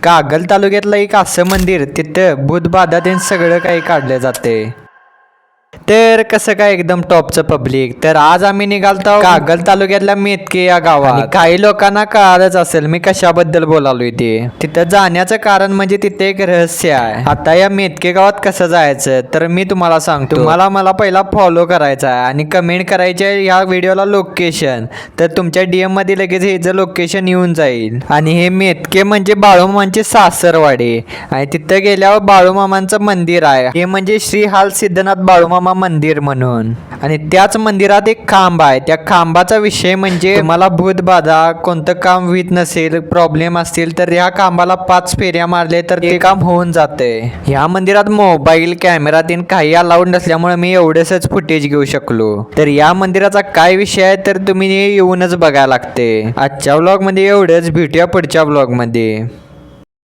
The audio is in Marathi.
कागल तालुक्यातलं एक असं मंदिर तिथं भूतबाधा ते सगळं काही काढलं जाते। तर कसं काय एकदम टॉपचं पब्लिक, तर आज आम्ही निघालतो कागल तालुक्यातल्या मेतके या गावात। काही लोकांना कळालंच असेल मी कशाबद्दल बोलालोय ते। तिथं जाण्याचं कारण म्हणजे तिथे एक रहस्य आहे। आता या मेतके गावात कसं जायचं तर मी तुम्हाला सांगतो। तुम्हाला मला पहिला फॉलो करायचा आहे आणि कमेंट करायची आहे या व्हिडिओला लोकेशन, तर तुमच्या DM मध्ये लगेच हे लोकेशन येऊन जाईल। आणि हे मेतके म्हणजे बाळूमामांचे सासरवाडी आणि तिथं गेल्यावर बाळूमामांचं मंदिर आहे, हे म्हणजे श्री हाल सिद्धनाथ बाळूमामा मंदिर म्हणून। आणि त्याच मंदिरात एक खांब आहे, त्या खांबाचा विषय म्हणजे तुम्हाला भूतबाधा कोणतं काम होत नसेल, प्रॉब्लेम असतील तर ह्या खांबाला 5 फेऱ्या मारले तर ते काम होऊन जाते। ह्या मंदिरात मोबाईल कॅमेरा तीन काही अलाउड नसल्यामुळे मी एवढंच फुटेज घेऊ शकलो। तर या मंदिराचा काय विषय आहे तर तुम्ही येऊनच बघायला लागते। आजच्या व्लॉग मध्ये एवढंच, भेटूया पुढच्या व्लॉग मध्ये।